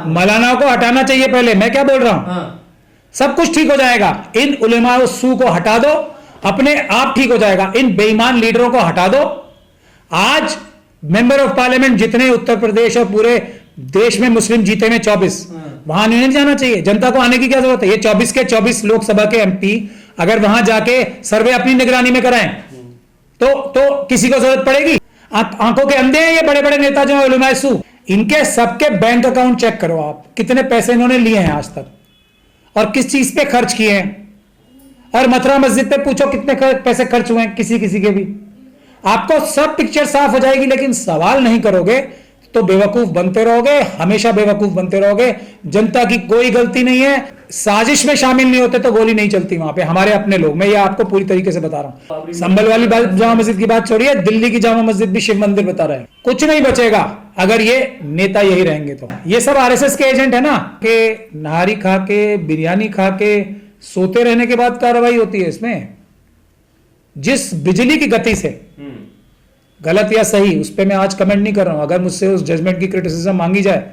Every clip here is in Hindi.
मौलाना को हटाना चाहिए पहले। मैं क्या बोल रहा हूं? सब कुछ ठीक हो जाएगा। इन उलेमा सू को हटा दो, अपने आप ठीक हो जाएगा। इन बेईमान लीडरों को हटा दो। आज मेंबर ऑफ पार्लियामेंट जितने उत्तर प्रदेश और पूरे देश में मुस्लिम जीते में 24, वहां नहीं जाना चाहिए। जनता को आने की क्या जरूरत है? ये 24 के 24 लोकसभा के एमपी अगर वहां जाके सर्वे अपनी निगरानी में कराएं तो किसी को जरूरत पड़ेगी? आंखों के अंधे हैं ये बड़े बड़े नेता जो उलेमा सू। इनके सबके बैंक अकाउंट चेक करो आप, कितने पैसे इन्होंने लिए हैं आज तक और किस चीज पे खर्च किए हैं। और मथुरा मस्जिद पे पूछो कितने पैसे खर्च हुए हैं, किसी किसी के भी। आपको सब पिक्चर साफ हो जाएगी। लेकिन सवाल नहीं करोगे तो बेवकूफ बनते रहोगे, हमेशा बेवकूफ बनते रहोगे। जनता की कोई गलती नहीं है। साजिश में शामिल नहीं होते तो गोली नहीं चलती वहां पे, हमारे अपने लोग। मैं ये आपको पूरी तरीके से बता रहा हूं। संभल वाली जामा मस्जिद की बात छोड़िए, दिल्ली की जामा मस्जिद भी शिव मंदिर बता रहे हैं। कुछ नहीं बचेगा अगर ये नेता यही रहेंगे तो। ये सब आरएसएस के एजेंट है ना, कि नहारी खा के बिरयानी खा के सोते रहने के बाद कार्रवाई होती है इसमें। जिस बिजली की गति से, गलत या सही उस पर मैं आज कमेंट नहीं कर रहा हूं। अगर मुझसे उस जजमेंट की क्रिटिसिज्म मांगी जाए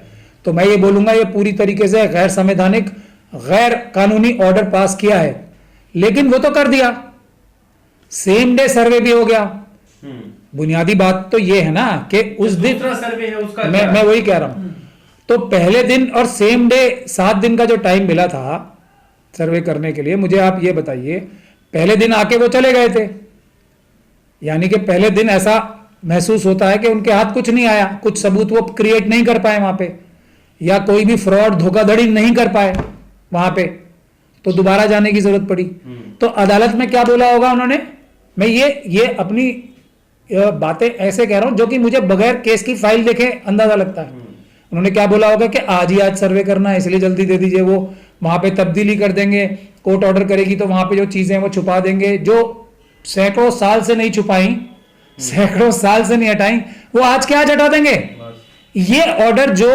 तो मैं ये बोलूंगा ये पूरी तरीके से गैर संवैधानिक, गैर कानूनी ऑर्डर पास किया है। लेकिन वो तो कर दिया, सेम डे सर्वे भी हो गया। बुनियादी बात तो ये है ना कि उस दिन सर्वे है उसका, मैं वही कह रहा हूं। तो पहले दिन और सेम डे 7 दिन का जो टाइम मिला था सर्वे करने के लिए, मुझे आप ये बताइए, पहले दिन आके वो चले गए थे। यानी कि पहले दिन ऐसा महसूस होता है कि उनके हाथ कुछ नहीं आया, कुछ सबूत वो क्रिएट नहीं कर पाए वहां पे, या कोई भी फ्रॉड धोखाधड़ी नहीं कर पाए वहां पे, तो दोबारा जाने की जरूरत पड़ी। तो अदालत में क्या बोला होगा उन्होंने? मैं ये अपनी बातें ऐसे कह रहा हूं जो कि मुझे बगैर केस की फाइल देखे अंदाजा लगता है। उन्होंने क्या बोला होगा कि आज ही आज सर्वे करना है इसलिए जल्दी दे दीजिए। वो वहां पे तब्दीली कर देंगे, कोर्ट ऑर्डर करेगी तो वहां पे जो चीजें वो छुपा देंगे, जो सैकड़ों साल से नहीं छुपाई, सैकड़ों साल से नहीं हटाई, वो आज के आज हटा देंगे। ये ऑर्डर जो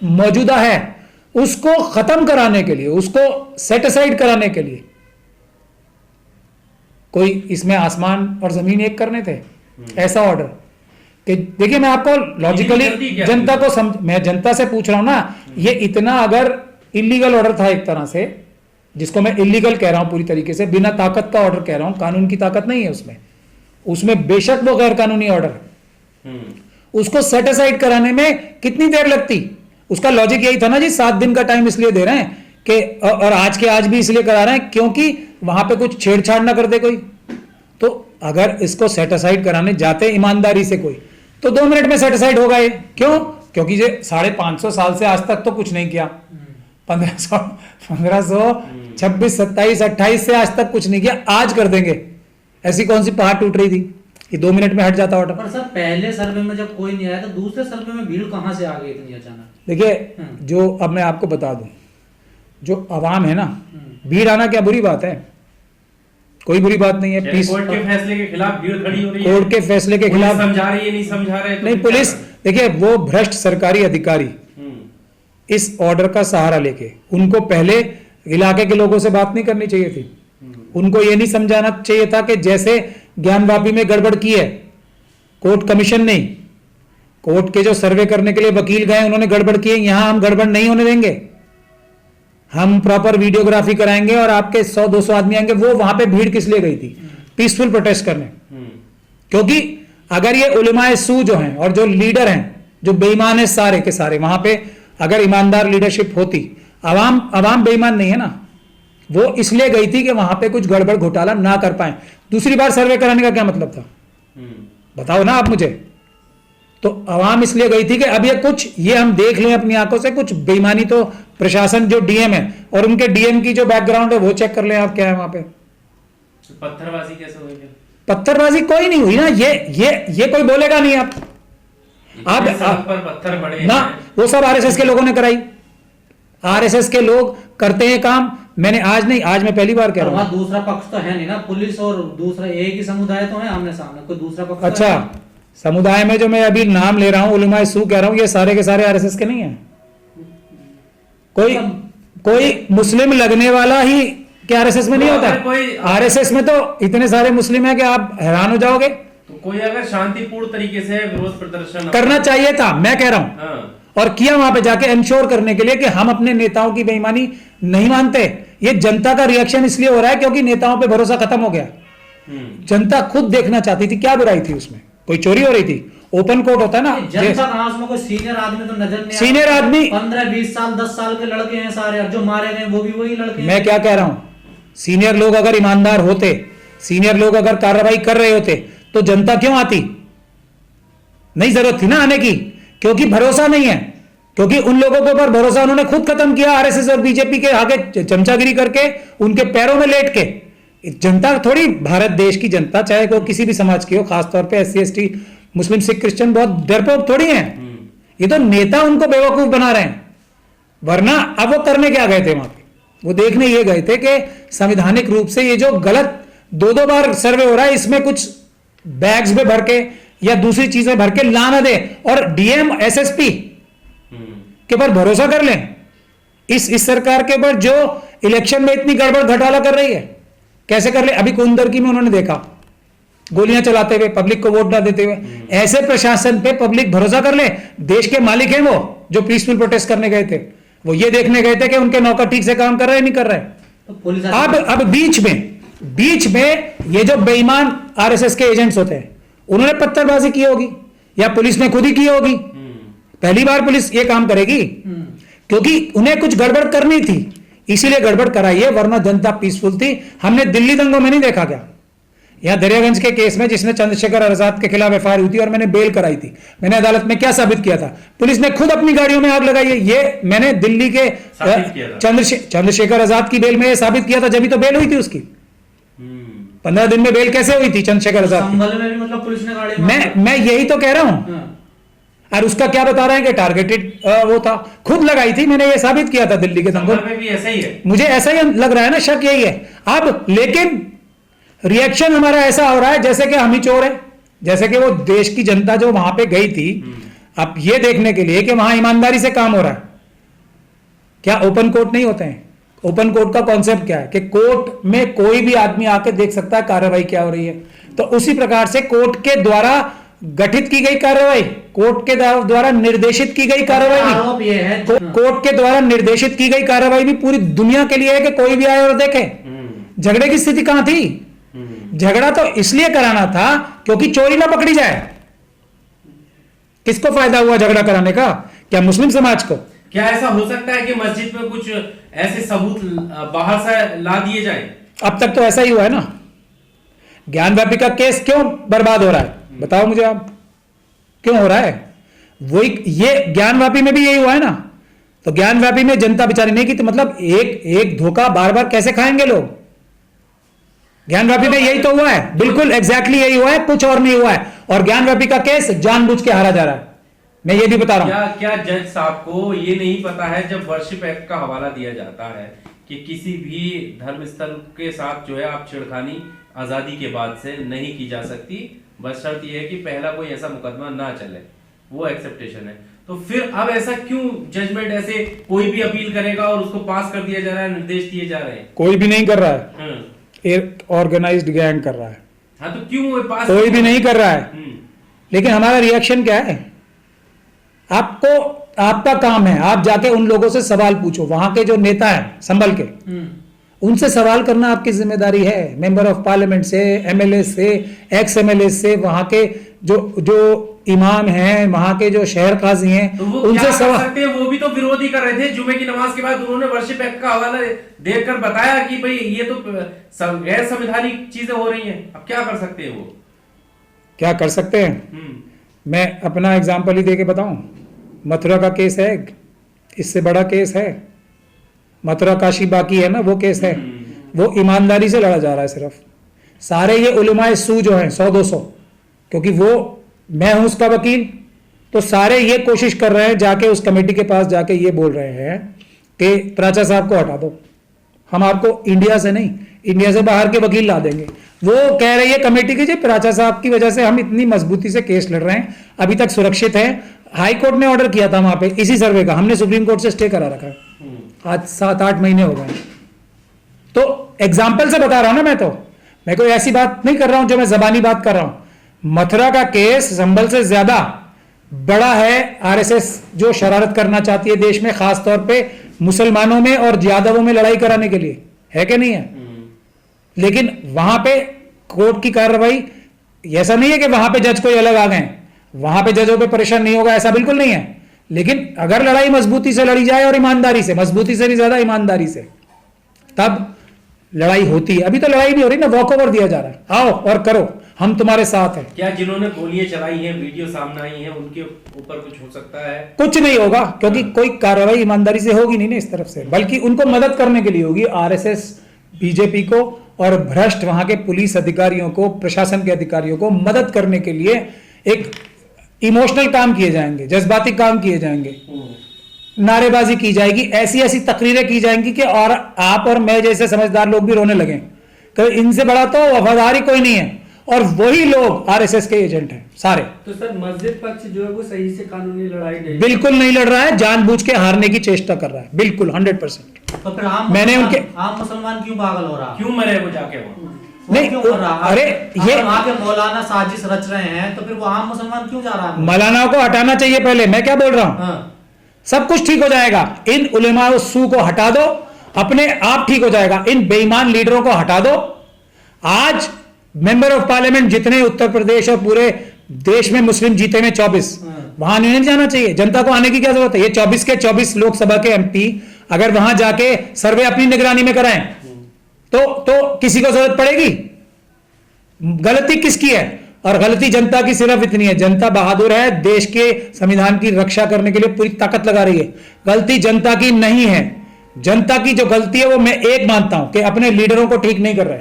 मौजूदा है उसको खत्म कराने के लिए, उसको सेट असाइड कराने के लिए कोई इसमें आसमान और जमीन एक करने थे ऐसा ऑर्डर। कि देखिए मैं आपको लॉजिकली जनता को मैं जनता से पूछ रहा हूं ना, ये इतना अगर इलीगल ऑर्डर था एक तरह से, जिसको मैं इलीगल कह रहा हूं पूरी तरीके से, बिना ताकत का ऑर्डर कह रहा हूं, कानून की ताकत नहीं है उसमें बेशक वो गैर कानूनी ऑर्डर, उसको सेट असाइड कराने में कितनी देर लगती? उसका लॉजिक यही था ना जी, 7 दिन का टाइम इसलिए दे रहे हैं कि, और आज के आज भी इसलिए करा रहे हैं क्योंकि वहां पे कुछ छेड़छाड़ ना कर दे कोई। तो अगर इसको सेट असाइड कराने जाते ईमानदारी से कोई, तो 2 मिनट में सेट असाइड होगा ये। क्यों? क्योंकि ये 550 साल से आज तक तो कुछ नहीं किया। 1526, 27, 28 से आज तक कुछ नहीं किया, आज कर देंगे। ऐसी कौन सी पहाड़ टूट रही थी कि 2 मिनट में हट जाता ऑर्डर? पर सर पहले सर्वे में जब कोई नहीं आया तो दूसरे सर्वे में भीड़ कहां से आ गई इतनी अचानक? देखिए जो अब मैं आपको बता दूं, जो अवाम है ना, भीड़ आना क्या बुरी बात है? कोई बुरी बात नहीं है। कोर्ट के फैसले के खिलाफ भीड़ खड़ी हो रही है, कोर्ट के फैसले के खिलाफ समझा रही है, नहीं समझा रहे तो नहीं पुलिस। देखिए वो भ्रष्ट सरकारी अधिकारी इस ऑर्डर का सहारा लेके, उनको पहले इलाके के लोगों से बात नहीं करनी चाहिए थी। उनको ये नहीं समझाना चाहिए था कि जैसे ज्ञानवापी में गड़बड़ की है, कोर्ट कमीशन नहीं, कोर्ट के जो सर्वे करने के लिए वकील गए उन्होंने गड़बड़ की है, यहां हम गड़बड़ नहीं होने देंगे। हम प्रॉपर वीडियोग्राफी कराएंगे और आपके 100-200 आदमी आएंगे। वो वहां पे भीड़ किस लिए गई थी? पीसफुल प्रोटेस्ट करने। क्योंकि अगर ये उलेमाए सू जो हैं और जो लीडर हैं जो बेईमान है सारे के सारे, वहां पे अगर ईमानदार लीडरशिप होती, अवाम बेईमान नहीं है ना, वो इसलिए गई थी कि वहां पे कुछ गड़बड़ घोटाला ना कर पाए। दूसरी बार सर्वे कराने का क्या मतलब था? बताओ ना आप मुझे। तो अवाम इसलिए गई थी कि अब ये हम देख लें अपनी आंखों से, कुछ बेईमानी तो प्रशासन जो डीएम है और उनके डीएम की जो बैकग्राउंड है वो चेक कर लें आप क्या है वहां पे। पत्थरबाजी कैसे हुई? पत्थरबाजी कोई नहीं हुई ना, ये कोई बोलेगा नहीं। आप पर पत्थर पड़े ना, वो सब आरएसएस के लोगों ने कराई। आरएसएस के लोग करते हैं काम। मैंने आज नहीं, आज मैं पहली बार कह रहा हूं। दूसरा पक्ष तो है नहीं ना, पुलिस और दूसरा एक ही समुदाय तो है आमने सामने, कोई दूसरा पक्ष अच्छा तो समुदाय में जो मैं अभी नाम ले रहा हूं, उलेमाए सू कह रहा हूं, ये सारे के सारे आरएसएस के नहीं है। कोई मुस्लिम लगने वाला ही क्या आरएसएस में नहीं होता? आरएसएस में तो इतने सारे मुस्लिम है कि आप हैरान हो जाओगे। तो कोई अगर शांतिपूर्ण तरीके से विरोध प्रदर्शन करना चाहिए था, मैं कह रहा हूं और किया वहां पे जाके इंश्योर करने के लिए कि हम अपने नेताओं की बेईमानी नहीं मानते। ये जनता का रिएक्शन इसलिए हो रहा है क्योंकि नेताओं पे भरोसा खत्म हो गया। जनता खुद देखना चाहती थी क्या बुराई थी उसमें, कोई चोरी हो रही थी, ओपन कोर्ट होता है ना। जनता कहां, उसमें कोई सीनियर आदमी तो नजर नहीं, सीनियर आदमी 15-20 साल 10 साल के लड़के हैं सारे, जो मारे गए वो भी वही लड़के हैं। मैं क्या कह रहा हूं, सीनियर लोग अगर ईमानदार होते, सीनियर लोग अगर कार्रवाई कर रहे होते तो जनता क्यों आती? नहीं जरूरत थी ना आने की, क्योंकि भरोसा नहीं है, क्योंकि उन लोगों के ऊपर भरोसा उन्होंने खुद खत्म किया, आरएसएस और बीजेपी के आगे चमचागिरी करके, उनके पैरों में लेट के। जनता थोड़ी, भारत देश की जनता चाहे वो किसी भी समाज की हो, खासतौर पे SC ST मुस्लिम सिख क्रिश्चियन बहुत डरपोक थोड़ी हैं। ये तो नेता उनको बेवकूफ बना रहे हैं। वरना अब वो करने क्या गए थे वहां पे? वो देखने ये गए थे कि संवैधानिक रूप से ये जो गलत 2-2 बार सर्वे हो रहा है, इसमें कुछ बैग्स में भर के या दूसरी चीजें भर के ला ना दे, और DM SSP के ऊपर भरोसा कर लें। इस सरकार के ऊपर जो इलेक्शन में इतनी गड़बड़ घोटाला कर रही है, कैसे कर ले? अभी कुंदरकी में उन्होंने देखा गोलियां चलाते हुए, पब्लिक को वोट ना देते हुए। ऐसे प्रशासन पे पब्लिक भरोसा कर ले? देश के मालिक हैं वो जो पीसफुल प्रोटेस्ट करने गए थे, वो ये देखने गए थे कि उनके नौकर ठीक से काम कर रहे हैं नहीं कर रहे। तो पुलिस अब बीच में ये जो बेईमान RSS के एजेंट्स होते हैं, उन्होंने पत्थरबाजी की होगी या पुलिस ने खुद ही की होगी। पहली बार पुलिस ये काम करेगी क्योंकि उन्हें कुछ गड़बड़ करनी थी, इसीलिए गड़बड़ कराई है, वरना जनता पीसफुल थी। हमने दिल्ली दंगों में नहीं देखा क्या? यहां दरियागंज के केस में जिसमें चंद्रशेखर आजाद के खिलाफ FIR हुई थी और मैंने बेल कराई थी, मैंने अदालत में क्या साबित किया था? पुलिस ने खुद अपनी गाड़ियों में आग लगाई है। ये मैंने दिल्ली के चंद्रशेखर आजाद की बेल में साबित किया था, जब तो बेल हुई थी उसकी। 15 दिन में बेल कैसे हुई थी चंद्रशेखर आजाद की? संभल में भी मतलब पुलिस ने गाड़ी मैं यही तो कह रहा हूं। और उसका क्या बता रहे हैं कि टारगेटेड वो था, खुद लगाई थी, मैंने ये साबित किया था दिल्ली के दंगों में भी ऐसा ही है। मुझे ऐसा ही लग रहा है ना, शक यही है अब। लेकिन रिएक्शन हमारा ऐसा हो रहा है जैसे कि हम ही चोर हैं, जैसे कि वो देश की जनता जो वहां पे गई थी अब ये देखने के लिए कि वहां ईमानदारी से काम हो रहा है। क्या ओपन कोर्ट नहीं होते हैं? ओपन कोर्ट का कॉन्सेप्ट क्या है कि कोर्ट में कोई भी आदमी आके देख सकता है कार्रवाई क्या हो रही है। तो उसी प्रकार से कोर्ट के द्वारा गठित की गई कार्रवाई, कोर्ट के द्वारा निर्देशित की गई कार्रवाई भी, कोर्ट के द्वारा निर्देशित की गई कार्रवाई भी पूरी दुनिया के लिए है कि कोई भी आए और देखे। झगड़े की स्थिति कहां थी? झगड़ा तो इसलिए कराना था क्योंकि चोरी ना पकड़ी जाए। किसको फायदा हुआ झगड़ा कराने का? क्या मुस्लिम समाज को? क्या ऐसा हो सकता है कि मस्जिद में कुछ ऐसे सबूत बाहर से ला दिए जाए? अब तक तो ऐसा ही हुआ है ना। ज्ञानव्यापी का केस क्यों बर्बाद हो रहा है बताओ मुझे आप, क्यों हो रहा है? वही ये ज्ञानव्यापी में भी यही हुआ है ना। तो ज्ञानव्यापी में जनता बेचारी नहीं की, तो मतलब एक धोखा बार बार कैसे खाएंगे लोग? ज्ञानव्यापी में यही तो हुआ है, बिल्कुल एग्जैक्टली यही हुआ है, कुछ और नहीं हुआ है। और ज्ञानव्यापी का केस जानबूझ के हारा जा रहा है, मैं ये भी बता रहा हूं। क्या जज साहब को ये नहीं पता है जब वर्शिप एक्ट का हवाला दिया जाता है कि किसी भी धर्म स्थल के साथ जो है आप छेड़खानी आजादी के बाद से नहीं की जा सकती, बस शर्त यह है कि पहला कोई ऐसा मुकदमा ना चले, वो एक्सेप्टेशन है। तो फिर अब ऐसा क्यों जजमेंट ऐसे कोई भी अपील करेगा और उसको पास कर दिया जा रहा है, निर्देश दिए जा रहे हैं? कोई भी नहीं कर रहा है, एक ऑर्गेनाइज्ड गैंग कर रहा है। हाँ तो क्यों पास? कोई भी नहीं कर रहा है। लेकिन हमारा रिएक्शन क्या है? आपको, आपका काम है आप जाके उन लोगों से सवाल पूछो, वहां के जो नेता हैं संभल के, उनसे सवाल करना आपकी जिम्मेदारी है। मेंबर ऑफ पार्लियामेंट से, MLA से, एक्स MLA से, वहां के जो इमाम हैं, वहां के जो शहर काजी हैं, तो वो उनसे सवाल सकते हैं। वो भी तो विरोध ही कर रहे थे जुमे की नमाज के बाद। उन्होंने वर्शिप एक्ट का हवाला देकर बताया कि भाई ये तो गैर संवैधानिक चीजें हो रही हैं। अब क्या कर सकते हैं? वो क्या कर सकते हैं? मैं अपना एग्जाम्पल ही देके बताऊं। मथुरा का केस है, इससे बड़ा केस है। मथुरा काशी बाकी है ना, वो केस है। वो ईमानदारी से लड़ा जा रहा है सिर्फ। सारे ये उलमाए सू जो हैं 100-200, क्योंकि वो मैं हूं उसका वकील, तो सारे ये कोशिश कर रहे हैं, जाके उस कमेटी के पास जाके ये बोल रहे हैं कि प्राचा साहब को हटा दो, हम आपको इंडिया से नहीं, इंडिया से बाहर के वकील ला देंगे। वो कह रही है कमेटी की, जी प्राचा साहब की वजह से हम इतनी मजबूती से केस लड़ रहे हैं, अभी तक सुरक्षित है। हाई कोर्ट ने ऑर्डर किया था वहां पे इसी सर्वे का, हमने सुप्रीम कोर्ट से स्टे करा रखा है, आज 7-8 महीने हो गए। तो एग्जाम्पल से बता रहा हूं ना, मैं कोई ऐसी बात नहीं कर रहा हूं जो मैं जबानी बात कर रहा हूं। मथुरा का केस संभल से ज्यादा बड़ा है आरएसएस जो शरारत करना चाहती है देश में, खास तौर पे मुसलमानों में और यादवों में लड़ाई कराने के लिए, है कि नहीं है? लेकिन वहां पे कोर्ट की कार्रवाई, ऐसा नहीं है कि वहां पे जज कोई अलग आ गए, वहां पे जजों पे परेशान नहीं होगा, ऐसा बिल्कुल नहीं है। लेकिन अगर लड़ाई मजबूती से लड़ी जाए और ईमानदारी से, मजबूती से भी ज्यादा ईमानदारी से, तब लड़ाई होती है। अभी तो लड़ाई नहीं हो रही ना, वॉक ओवर दिया जा रहा है, आओ और करो, हम तुम्हारे साथ हैं। क्या जिन्होंने गोलियां चलाई हैं, वीडियो सामने आई है, उनके ऊपर कुछ हो सकता है? कुछ नहीं होगा, क्योंकि कोई कार्रवाई ईमानदारी से होगी नहीं ना इस तरफ से, बल्कि उनको मदद करने के लिए होगी, आरएसएस बीजेपी को और भ्रष्ट वहां के पुलिस अधिकारियों को, प्रशासन के अधिकारियों को मदद करने के लिए एक इमोशनल काम किए जाएंगे, जज्बाती काम किए जाएंगे, नारेबाजी की जाएगी, ऐसी ऐसी तकरीरें की जाएंगी कि और आप और मैं जैसे समझदार लोग भी रोने लगे, तो इनसे बड़ा तो वफादार ही कोई नहीं है। और वही लोग आरएसएस के एजेंट हैं सारे। तो सर मस्जिद पक्ष जो है वो सही से कानूनी लड़ाई नहीं, बिल्कुल नहीं लड़ रहा है, जानबूझ के हारने की चेष्टा कर रहा है, बिल्कुल 100%। तो फिर आम मैंने मुसलमान- उनके- आम मुसलमान क्यों पागल हो रहा? क्यों मरे वो जाके वहां? वो नहीं, क्यों कर रहा? अरे ये अगर वहाँ के मौलाना साजिश रच रहे हैं तो फिर वो आम मुसलमान क्यों जा रहा है? मौलाना को हटाना चाहिए पहले, मैं क्या बोल रहा हूं, हाँ। सब कुछ ठीक हो जाएगा। इन उलेमा सू को हटा दो, अपने आप ठीक हो जाएगा। इन बेईमान लीडरों को हटा दो। आज मेंबर ऑफ पार्लियामेंट जितने उत्तर प्रदेश और पूरे देश में मुस्लिम जीते हैं 24, वहां नहीं जाना चाहिए। जनता को आने की क्या जरूरत है? ये 24 के 24 लोकसभा के एमपी अगर वहां जाके सर्वे अपनी निगरानी में कराएं तो किसी को जरूरत पड़ेगी? गलती किसकी है? और गलती जनता की सिर्फ इतनी है, जनता बहादुर है, देश के संविधान की रक्षा करने के लिए पूरी ताकत लगा रही है। गलती जनता की नहीं है। जनता की जो गलती है वो मैं एक मानता हूं कि अपने लीडरों को ठीक नहीं कर रहे।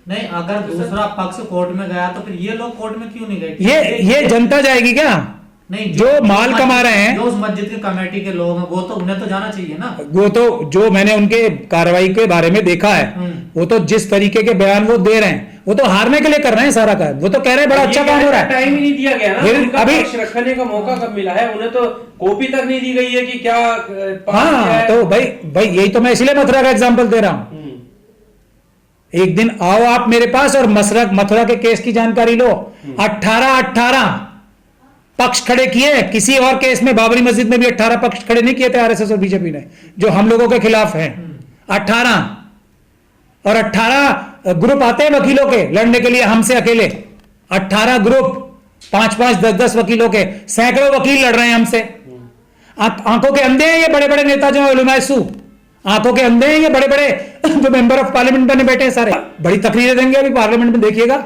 नहीं, अगर दूसरा पक्ष कोर्ट में गया तो फिर ये लोग कोर्ट में क्यों नहीं गए? ये जनता जाएगी क्या? नहीं, जो माल कमा रहे हैं, जो उस मस्जिद की कमेटी के लोग हैं वो तो उन्हें तो जाना चाहिए ना। वो तो जो मैंने उनके कार्रवाई के बारे में देखा है, वो तो जिस तरीके के बयान वो दे रहे हैं, वो तो हारने के लिए कर रहे हैं सारा काम। वो तो कह रहे हैं बड़ा अच्छा काम हो रहा है। टाइम ही नहीं दिया गया ना, फिर उनका अभी- पक्ष रखने का मौका कब मिला है? उन्हें तो कॉपी तक नहीं दी गई है कि क्या पास किया हाँ, है। तो भाई यही तो मैं इसलिए मथुरा का एग्जाम्पल दे रहा हूं। एक दिन आओ आप मेरे पास और मथुरा के केस की जानकारी लो। 18 पक्ष खड़े किए। किसी और केस में, बाबरी मस्जिद में भी 18 पक्ष खड़े नहीं किए थे आरएसएस और बीजेपी ने, जो हम लोगों के खिलाफ हैं। 18 और 18 ग्रुप आते हैं वकीलों के लड़ने के लिए हमसे अकेले। 18 ग्रुप, 5-5, 10-10 वकीलों के, सैकड़ों वकील लड़ रहे हैं हमसे। आंखों के अंधे हैं ये बड़े बड़े नेता जो उलमाए सू, आंखों के अंधे हैं ये बड़े बड़े जो मेंबर ऑफ पार्लियामेंट बने बैठे हैं सारे। बड़ी तकरीरें देंगे अभी पार्लियामेंट में, देखिएगा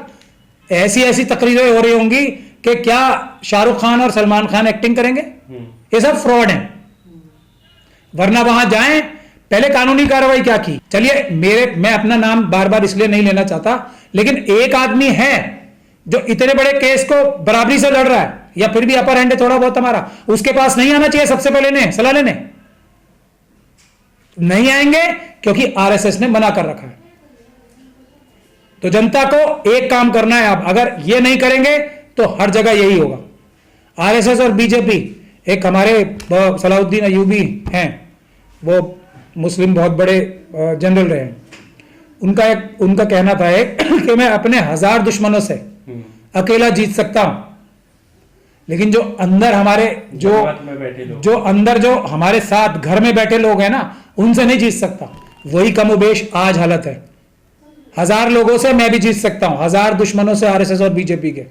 ऐसी ऐसी तकरीरें हो रही होंगी कि क्या शाहरुख खान और सलमान खान एक्टिंग करेंगे। ये सब फ्रॉड है। वरना वहां जाएं, पहले कानूनी कार्रवाई क्या की। चलिए मैं अपना नाम बार बार इसलिए नहीं लेना चाहता, लेकिन एक आदमी है जो इतने बड़े केस को बराबरी से लड़ रहा है, या फिर भी अपर हैंड है थोड़ा बहुत हमारा, उसके पास नहीं आना चाहिए सबसे पहले सलाह लेने। नहीं आएंगे क्योंकि आरएसएस ने मना कर रखा है। तो जनता को एक काम करना है, आप अगर ये नहीं करेंगे तो हर जगह यही होगा। आरएसएस और बीजेपी, एक हमारे सलाउद्दीन अयूबी हैं, वो मुस्लिम बहुत बड़े जनरल रहे हैं, उनका कहना था कि मैं अपने 1000 दुश्मनों से अकेला जीत सकता हूं, लेकिन जो अंदर हमारे जो अंदर जो हमारे साथ घर में बैठे लोग हैं ना, उनसे नहीं जीत सकता। वही कमोबेश आज हालत है। 1000 लोगों से मैं भी जीत सकता हूं, 1000 दुश्मनों से आरएसएस और बीजेपी के,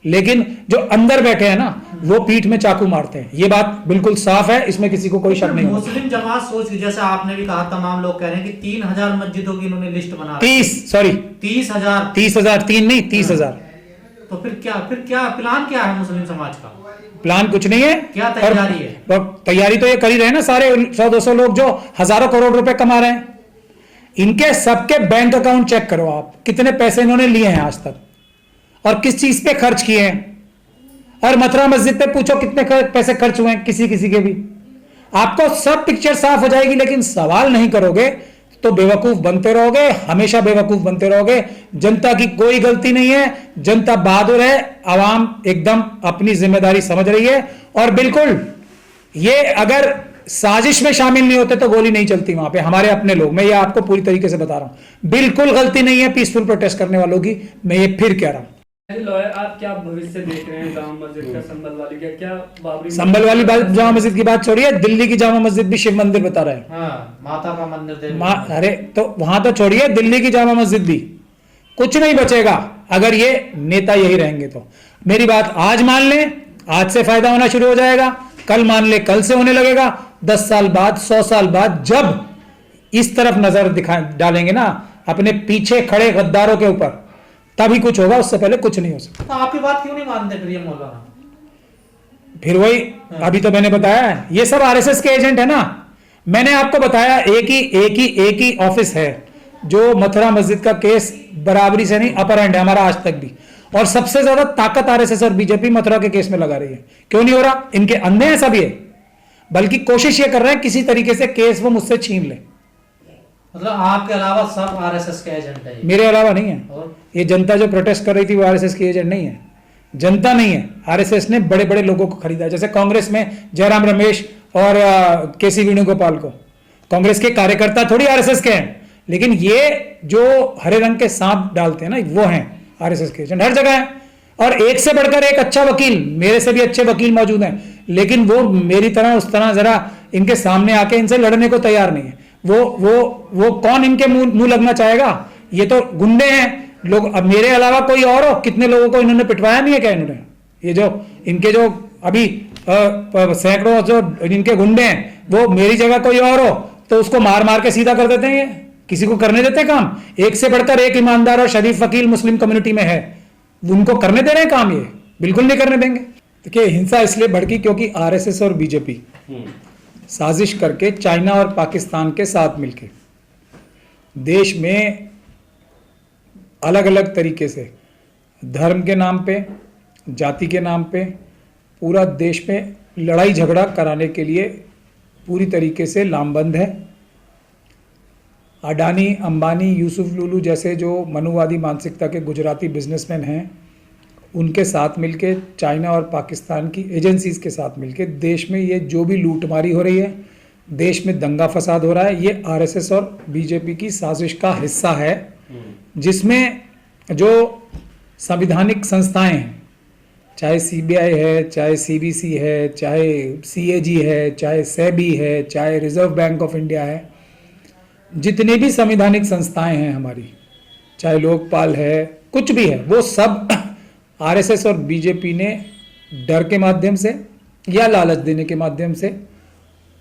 लेकिन जो अंदर बैठे हैं ना, वो पीठ में चाकू मारते हैं। ये बात बिल्कुल साफ है, इसमें किसी को कोई शक नहीं। मुस्लिम जमात सोच, जैसे आपने भी कहा, तमाम लोग कह रहे हैं कि 3000 मस्जिदों की इन्होंने लिस्ट बना 30,000 3 नहीं 30,000। तो फिर क्या प्लान क्या है मुस्लिम समाज का? प्लान कुछ नहीं है। क्या तैयारी है? तैयारी तो ये कर ही रहे हैं ना सारे 100-200 लोग जो हजारों करोड़ रुपए कमा रहे हैं। इनके सबके बैंक अकाउंट चेक करो आप, कितने पैसे इन्होंने लिए हैं आज तक और किस चीज पे खर्च किए हैं। और मथुरा मस्जिद पे पूछो कितने पैसे खर्च हुए हैं किसी किसी के भी, आपको सब पिक्चर साफ हो जाएगी। लेकिन सवाल नहीं करोगे तो बेवकूफ बनते रहोगे, हमेशा बेवकूफ बनते रहोगे। जनता की कोई गलती नहीं है, जनता बहादुर है, आवाम एकदम अपनी जिम्मेदारी समझ रही है। और बिल्कुल ये अगर साजिश में शामिल नहीं होते तो गोली नहीं चलती वहां पे, हमारे अपने लोग। मैं ये आपको पूरी तरीके से बता रहा हूं, बिल्कुल गलती नहीं है पीसफुल प्रोटेस्ट करने वालों की, मैं ये फिर कह रहा हूं। लॉयर, आप क्या भविष्य देख रहे हैं जामा मस्जिद का, संभल वाली का? क्या बाबरी संभल वाली जामा मस्जिद की बात छोड़िए, दिल्ली की जामा मस्जिद भी शिव मंदिर बता रहे हैं। हाँ, माता का मंदिर देवी। अरे तो वहां तो छोड़िए, दिल्ली की जामा मस्जिद भी कुछ नहीं बचेगा अगर ये नेता यही रहेंगे तो। मेरी बात आज मान लें, आज से फायदा होना शुरू हो जाएगा, कल मान ले कल से होने लगेगा, 10 साल बाद 100 साल बाद जब इस तरफ नजर डालेंगे ना अपने पीछे खड़े गद्दारों के ऊपर, तभी कुछ होगा, उससे पहले कुछ नहीं हो सकता। तो आपकी बात क्यों नहीं मानते फिर ये मौलाना? फिर वही अभी तो मैंने बताया है, ये सब आरएसएस के एजेंट है ना। मैंने आपको बताया एक ही ऑफिस है जो मथुरा मस्जिद का केस बराबरी से नहीं, अपर एंड है हमारा आज तक भी, और सबसे ज्यादा ताकत आरएसएस और बीजेपी मथुरा के केस में लगा रही है। क्यों नहीं हो रहा? इनके अंधे हैं सब ये, बल्कि कोशिश ये कर रहे हैं किसी तरीके से केस वो मुझसे छीन ले। मतलब आपके अलावा सब आरएसएस के एजेंट है? मेरे अलावा नहीं है। और ये जनता जो प्रोटेस्ट कर रही थी वो आरएसएस की एजेंट नहीं है, जनता नहीं है। आरएसएस ने बड़े बड़े लोगों को खरीदा, जैसे कांग्रेस में जयराम रमेश और केसी वेणुगोपाल को। कांग्रेस के कार्यकर्ता थोड़ी आरएसएस के हैं, लेकिन ये जो हरे रंग के सांप डालते हैं ना, वो हैं आरएसएस के एजेंट, हर जगह है। और एक से बढ़कर एक अच्छा वकील, मेरे से भी अच्छे वकील मौजूद हैं, लेकिन वो मेरी तरह उस तरह जरा इनके सामने आके इनसे लड़ने को तैयार नहीं है। वो कौन इनके मुंह लगना चाहेगा? ये तो गुंडे हैं लोग। अब मेरे अलावा कोई और हो, कितने लोगों को इन्होंने पिटवाया नहीं है क्या इन्होंने? ये जो इनके जो अभी सैकड़ों जो इनके गुंडे हैं, वो मेरी जगह कोई और हो तो उसको मार मार के सीधा कर देते हैं। ये किसी को करने देते काम? एक से बढ़कर एक ईमानदार और शरीफ वकील मुस्लिम कम्युनिटी में है, उनको करने दे रहे हैं काम? ये बिल्कुल नहीं करने देंगे। देखिए, हिंसा इसलिए भड़की क्योंकि आरएसएस और बीजेपी साजिश करके चाइना और पाकिस्तान के साथ मिलके देश में अलग अलग तरीके से धर्म के नाम पे, जाति के नाम पे पूरा देश में लड़ाई झगड़ा कराने के लिए पूरी तरीके से लामबंद है। अडानी, अंबानी, यूसुफ लूलू जैसे जो मनुवादी मानसिकता के गुजराती बिजनेसमैन हैं, उनके साथ मिलके, चाइना और पाकिस्तान की एजेंसीज के साथ मिलके देश में ये जो भी लूटमारी हो रही है, देश में दंगा फसाद हो रहा है, ये आरएसएस और बीजेपी की साजिश का हिस्सा है, जिसमें जो संवैधानिक संस्थाएं हैं, चाहे सीबीआई है, चाहे सीबीसी है, चाहे सीएजी है, चाहे सेबी है, चाहे रिजर्व बैंक ऑफ इंडिया है, जितनी भी संवैधानिक संस्थाएं हैं हमारी, चाहे लोकपाल है, कुछ भी है, वो सब आरएसएस और बीजेपी ने डर के माध्यम से या लालच देने के माध्यम से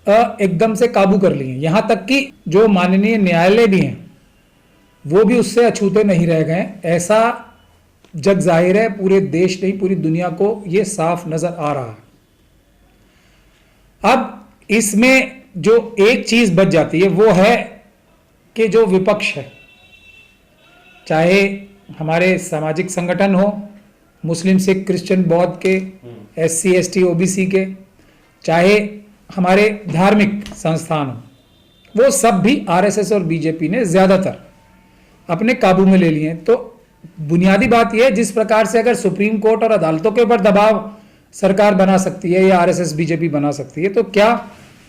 एकदम से काबू कर लिए। यहां तक कि जो माननीय न्यायालय भी हैं वो भी उससे अछूते नहीं रह गए। ऐसा जग जाहिर है, पूरे देश नहीं पूरी दुनिया को ये साफ नजर आ रहा है। अब इसमें जो एक चीज बच जाती है वो है कि जो विपक्ष है, चाहे हमारे सामाजिक संगठन हो, मुस्लिम, सिख, क्रिश्चियन, बौद्ध के, SC ST OBC के, चाहे हमारे धार्मिक संस्थान हो, वो सब भी आरएसएस और बीजेपी ने ज्यादातर अपने काबू में ले लिए हैं। तो बुनियादी बात यह है, जिस प्रकार से अगर सुप्रीम कोर्ट और अदालतों के ऊपर दबाव सरकार बना सकती है या आरएसएस बीजेपी बना सकती है, तो क्या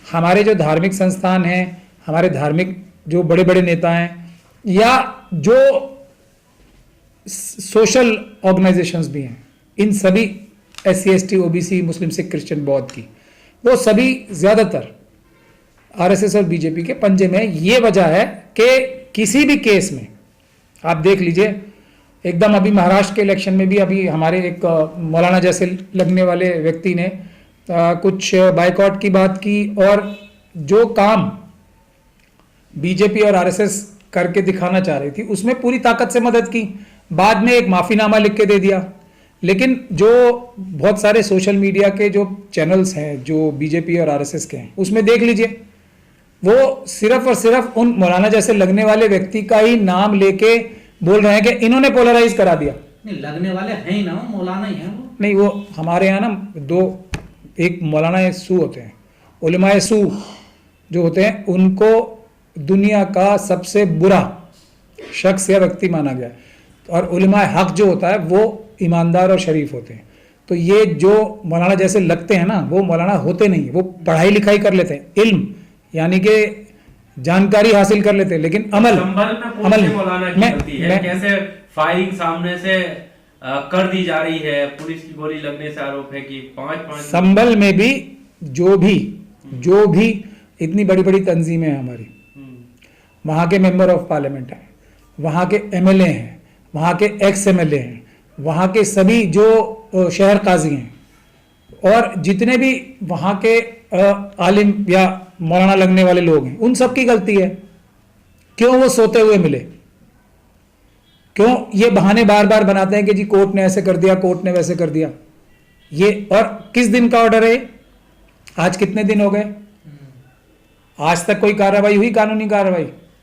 हमारे जो धार्मिक संस्थान हैं, हमारे धार्मिक जो बड़े बड़े नेता हैं, या जो सोशल ऑर्गेनाइजेशंस भी हैं, इन सभी SC ST OBC, मुस्लिम, सिख, क्रिश्चियन, बौद्ध की, वो सभी ज्यादातर आरएसएस और बीजेपी के पंजे में है। ये वजह है कि किसी भी केस में आप देख लीजिए, एकदम अभी महाराष्ट्र के इलेक्शन में भी अभी हमारे एक मौलाना जैसे लगने वाले व्यक्ति ने कुछ बाइकआउट की बात की, और जो काम बीजेपी और आरएसएस करके दिखाना चाह रही थी उसमें पूरी ताकत से मदद की। बाद में एक माफीनामा लिख के दे दिया। लेकिन जो बहुत सारे सोशल मीडिया के जो चैनल्स हैं जो बीजेपी और आरएसएस के हैं, उसमें देख लीजिए, वो सिर्फ और सिर्फ उन मौलाना जैसे लगने वाले व्यक्ति का ही नाम लेके बोल रहे हैं कि इन्होंने पोलराइज करा दिया। नहीं, लगने वाले हैं ही ना, वो मौलाना ही है वो। नहीं, वो हमारे यहाँ ना दो, एक मौलाना सू होते हैं, उलमाए सू जो होते हैं, उनको दुनिया का सबसे बुरा शख्स या व्यक्ति माना गया, और उलमाए हक जो होता है वो ईमानदार और शरीफ होते हैं। तो ये जो मौलाना जैसे लगते हैं ना, वो मौलाना होते नहीं, वो पढ़ाई लिखाई कर लेते हैं, इल्म यानी कि जानकारी हासिल कर लेते हैं, लेकिन अमल संभल में अमल मौलाना की गलती है। कैसे फायरिंग सामने से कर दी जा रही है, पुलिस की गोली लगने से आरोप है कि 5-5 संभल में भी जो भी इतनी बड़ी बड़ी तंजीमें हैं हमारी, वहां के मेंबर ऑफ पार्लियामेंट हैं, वहां के एमएलए हैं, वहां के एक्स एमएलए हैं, वहां के सभी जो शहर काजी हैं और जितने भी वहां के आलिम या मौलाना लगने वाले लोग हैं, उन सब की गलती है। क्यों वो सोते हुए मिले? क्यों ये बहाने बार बार बनाते हैं कि जी कोर्ट ने ऐसे कर दिया, कोर्ट ने वैसे कर दिया? ये और किस दिन का ऑर्डर है? आज कितने दिन हो गए? आज तक कोई कार्रवाई हुई, कानूनी कार्रवाई?